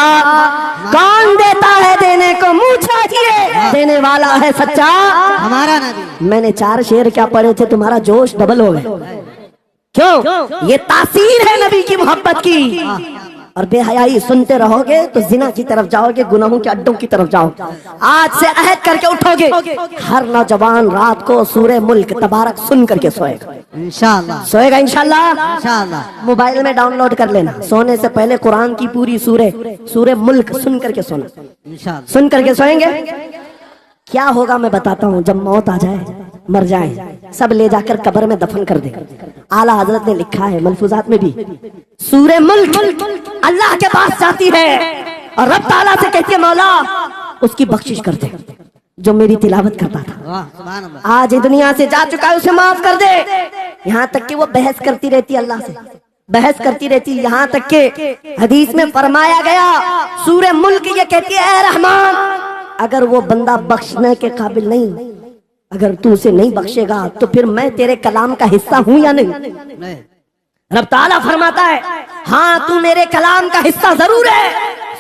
[SPEAKER 1] کون دیتا ہے دینے کو منہ چاہیے, دینے والا ہے سچا
[SPEAKER 2] ہمارا نبی.
[SPEAKER 1] میں نے 4 شعر کیا پڑھے تھے, تمہارا جوش ڈبل ہو گئے. کیوں؟ یہ تاثیر ہے نبی کی محبت کی. اور بے حیائی سنتے رہو گے تو زنا کی طرف جاؤ گے, گناہوں کے اڈوں کی طرف جاؤ. آج سے عہد کر کے اٹھو گے, ہر نوجوان رات کو سورہ ملک تبارک سن کر کے سوئے گا.
[SPEAKER 2] انشاءاللہ
[SPEAKER 1] سوئے گا انشاءاللہ.
[SPEAKER 2] انشاءاللہ.
[SPEAKER 1] موبائل میں ڈاؤن لوڈ کر لینا, سونے سے پہلے قرآن کی پوری سورہ ملک سن کر کے سونا.
[SPEAKER 2] انشاءاللہ.
[SPEAKER 1] سن کر کے سوئیں گے. کیا ہوگا میں بتاتا ہوں. جب موت آ جائے, مر جائیں, سب لے جا کر قبر میں دفن کر دے. اعلیٰ حضرت نے لکھا ہے ملفوظات میں بھی, سورہ ملک اللہ کے پاس جاتی ہے اور رب تعالیٰ سے کہتی ہے مولا اس کی بخشش کر دے جو میری تلاوت کرتا تھا.
[SPEAKER 2] واہ سبحان اللہ.
[SPEAKER 1] آج دنیا سے جا چکا ہے, اسے معاف کر دے. یہاں تک کہ وہ بحث کرتی رہتی اللہ سے, بحث کرتی رہتی, یہاں تک کہ حدیث میں فرمایا گیا سورہ ملک یہ کہتی ہے اے رحمان اگر وہ بندہ بخشنے کے قابل نہیں, اگر تو اسے نہیں بخشے گا تو پھر میں تیرے کلام کا حصہ ہوں یا نہیں. رب تعالیٰ فرماتا ہے ہاں تو میرے کلام کا حصہ ضرور ہے.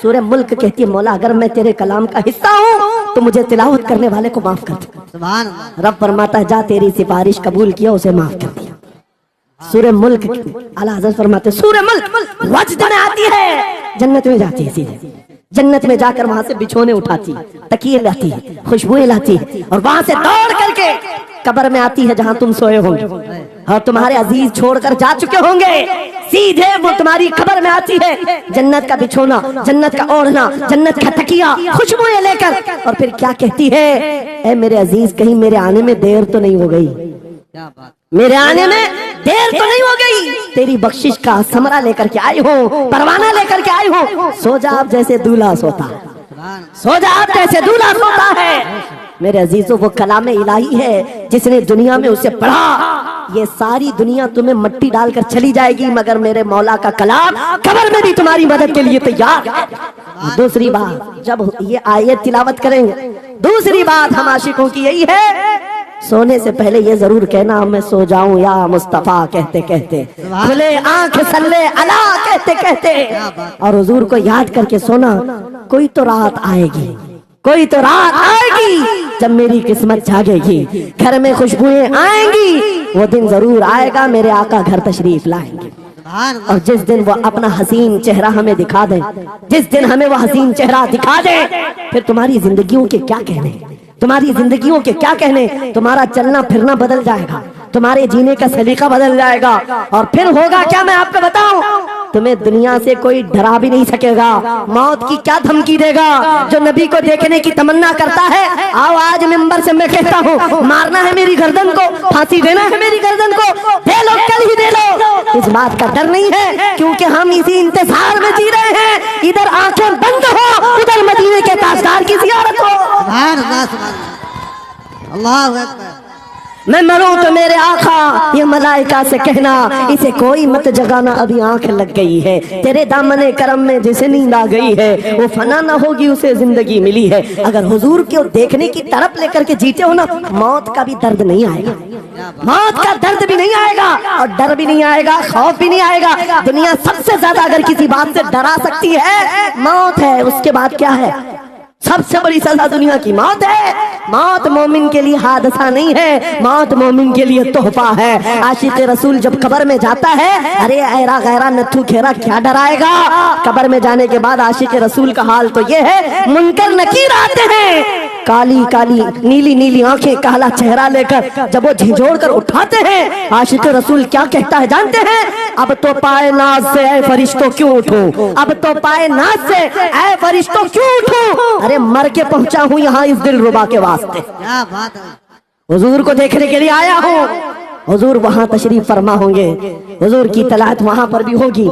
[SPEAKER 1] سورہ ملک کہتی ہے مولا اگر میں تیرے کلام کا حصہ ہوں تو مجھے تلاوت کرنے والے کو معاف کر دے.
[SPEAKER 2] سبحان اللہ.
[SPEAKER 1] رب فرماتا ہے جا تیری سفارش قبول کیا, اسے معاف کر دیا. سورہ ملک اعلیٰ حضرت فرماتے ہیں سورہ ملک وجد میں آتی ہے, جنت میں جاتی ہے سیدھے. جنت میں جا کر وہاں سے بچھونے اٹھاتی, تکیے لاتی, خوشبوئیں لاتی, اور وہاں سے دوڑ کر کے قبر میں آتی ہے جہاں تم سوئے ہوں گے اور تمہارے عزیز چھوڑ کر جا چکے ہوں گے. سیدھے وہ تمہاری قبر میں آتی ہے, جنت کا بچھونا, جنت کا اوڑھنا, جنت کا تکیہ, خوشبوئیں لے کر, اور پھر کیا کہتی ہے اے میرے عزیز کہیں میرے آنے میں دیر تو نہیں ہو گئی,
[SPEAKER 2] کیا بات.
[SPEAKER 1] میرے آنے میں دیر تو نہیں ہو گئی, تیری بخشش کا ثمرہ لے کر کے آئی ہوں, پروانہ لے کر کے آئی ہوں. سو جا آپ جیسے دولہا سوتا, سو جا آپ جیسے دولہا سوتا ہے. میرے عزیزوں وہ کلام الہی ہے جس نے دنیا میں اسے پڑھا. یہ ساری دنیا تمہیں مٹی ڈال کر چلی جائے گی مگر میرے مولا کا کلام قبر میں بھی تمہاری مدد کے لیے تیار ہے. دوسری بات جب یہ آیت تلاوت کریں گے, دوسری بات ہم عاشقوں کی یہی ہے سونے سے پہلے یہ ضرور کہنا میں سو جاؤں یا مصطفیٰ کہتے کہتے, کھلے آنکھ صلی علی کہتے کہتے, اور حضور کو یاد کر کے سونا. کوئی تو رات آئے گی, کوئی تو رات آئے گی جب میری قسمت جاگے گی, گھر میں خوشبوئیں آئیں گی, وہ دن ضرور آئے گا میرے آقا گھر تشریف لائیں گے. اور جس دن وہ اپنا حسین چہرہ ہمیں دکھا دیں, جس دن ہمیں وہ حسین چہرہ دکھا دیں, پھر تمہاری زندگیوں کے کیا کہنے, تمہاری زندگیوں کے کیا کہنے. تمہارا چلنا پھرنا بدل جائے گا, تمہارے جینے کا سلیقہ بدل جائے گا, اور پھر ہوگا کیا میں آپ کو بتاؤں, تمہیں دنیا سے کوئی ڈرا بھی نہیں سکے گا. موت کی کیا دھمکی دے گا. جو نبی کو دیکھنے کی تمنا کرتا ہے, آؤ آج ممبر سے میں کہتا ہوں مارنا ہے میری گردن کو, پھانسی دینا ہے میری گردن کو, دے لو کل ہی دے لو. اس بات کا ڈر نہیں ہے کیونکہ ہم اسی انتظار میں جی رہے ہیں, ادھر آنکھیں بند ہو ادھر مدینے کے تاجدار کی زیارت ہو.
[SPEAKER 2] سبحان اللہ. سبحان اللہ. اللہ اکبر.
[SPEAKER 1] میں مروں تو میرے آقا یہ ملائکہ سے کہنا اسے کوئی مت جگانا, ابھی آنکھ لگ گئی ہے تیرے دامن کرم میں, جسے نیند آ گئی ہے وہ فنا نہ ہوگی اسے زندگی ملی ہے. اگر حضور کو دیکھنے کی طرف لے کر کے جیتے ہو نا, موت کا بھی درد نہیں آئے گا, موت کا درد بھی نہیں آئے گا, اور ڈر بھی نہیں آئے گا, خوف بھی نہیں آئے گا. دنیا سب سے زیادہ اگر کسی بات سے ڈرا سکتی ہے موت ہے, اس کے بعد کیا ہے؟ سب سے بڑی سزا دنیا کی موت ہے. موت مومن کے لیے حادثہ نہیں ہے, موت مومن کے لیے تحفہ ہے. عاشق رسول جب قبر میں جاتا ہے, ارے ایرا غیرہ نتھو کھیرا کیا ڈرائے گا. قبر میں جانے کے بعد عاشق رسول کا حال تو یہ ہے, منکر نکیر آتے ہیں, کالی کالی نیلی نیلی آنکھیں, کالا چہرہ لے کر جب وہ جھنجھوڑ کر اٹھاتے ہیں, عاشق رسول کیا کہتا ہے جانتے ہیں؟ اب تو پائے ناز سے اے فرشتوں کیوں اٹھوں, اب تو پائے ناز سے اے فرشتوں کیوں اٹھوں, ارے مر کے پہنچا ہوں یہاں اس دل ربا کے واسطے.
[SPEAKER 2] کیا بات ہے.
[SPEAKER 1] حضور کو دیکھنے کے لیے آیا ہوں. حضور وہاں تشریف فرما ہوں گے, حضور کی طلعت وہاں پر بھی ہوگی.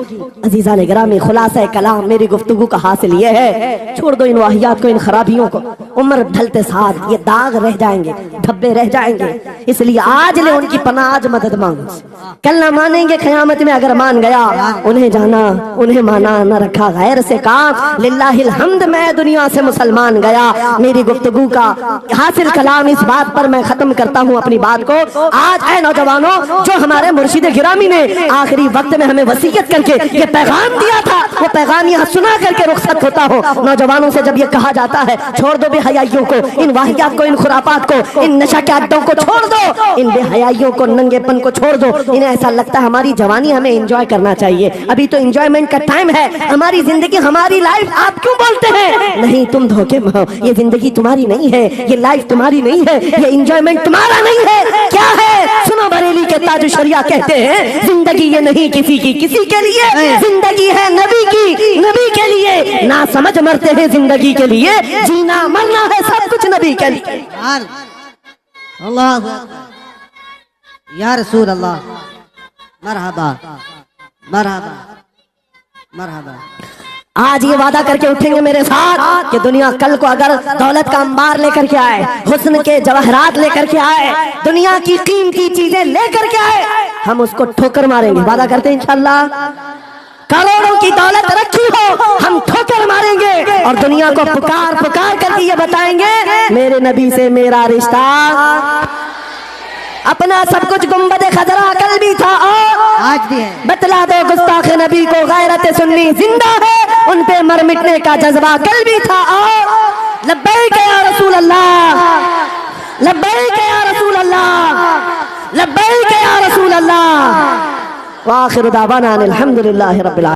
[SPEAKER 1] عزیزان گرامی خلاصہ کلام میری گفتگو کا حاصل یہ ہے, چھوڑ دو ان واہیات کو, ان خرابیوں کو. عمر ڈھلتے ساتھ یہ داغ رہ جائیں گے, دھبے رہ جائیں گے, اس لیے آج لے ان کی پناہ, آج مدد مانگ. کل نہ مانیں گے قیامت میں, اگر مان گیا انہیں جانا انہیں مانا, نہ رکھا غیر سے کام. للہ الحمد میں دنیا سے مسلمان گیا. میری گفتگو کا حاصل کلام اس بات پر میں ختم کرتا ہوں اپنی بات کو. آج اے نوجوانوں, جو ہمارے مرشد گرامی نے نے آخری وقت میں ہمیں وصیت کر کے یہ پیغام دیا تھا، وہ پیغام یہاں سنا کر کے رخصت ہوتا ہو۔ نوجوانوں سے جب یہ کہا جاتا ہے چھوڑ دو بے حیائیوں کو، ان واہیات کو، ان خرافات کو، ان نشہ کے اڈوں کو چھوڑ دو، ان بے حیائیوں کو، ننگے پن کو چھوڑ دو، انہیں ایسا لگتا ہے ہماری جوانی ہمیں انجوائے کرنا چاہیے، ابھی تو انجوائمنٹ کا ٹائم ہے، ہماری زندگی ہماری لائف آپ کیوں بولتے ہیں؟ نہیں، تم دھوکے میں ہو، یہ زندگی تمہاری نہیں ہے، یہ لائف تمہاری نہیں ہے، یہ انجوائمنٹ تمہارا نہیں ہے۔ کیا ہے؟ سنو، بریلی کے تاج الشریعہ کہتے ہیں زندگی یہ نہیں کسی کی کسی کے لیے، زندگی ہے نبی کی نبی کے لیے، نہ سمجھ مرتے ہیں زندگی کے لیے، جینا مرنا ہے سب کچھ نبی کے لیے۔
[SPEAKER 2] اللہ یا رسول اللہ، مرحبا مرحبا مرحبا۔
[SPEAKER 1] آج یہ وعدہ کر کے اٹھیں گے میرے ساتھ کہ دنیا کل کو اگر دولت کا انبار لے کر کے آئے، حسن کے جواہرات لے کر کے آئے، دنیا کی قیمتی چیزیں لے کر کے آئے، ہم اس کو ٹھوکر ماریں گے، وعدہ کرتے ہیں انشاءاللہ۔ کروڑوں کی دولت رکھی ہو، ہم ٹھوکر ماریں گے اور دنیا کو پکار پکار کر کے یہ بتائیں گے میرے نبی سے میرا رشتہ، اپنا سب کچھ گنبد خضرا کل بھی تھا اور
[SPEAKER 2] آج بھی ہے۔
[SPEAKER 1] بتلا دو گستاخ نبی کو غیرت سنی زندہ ہے، ان پہ مر مٹنے کا جذبہ کل بھی تھا اور لبیک یا رسول اللہ، لبیک یا رسول اللہ، لبیک یا رسول اللہ، وآخر دعوانا الحمدللہ رب العالمین۔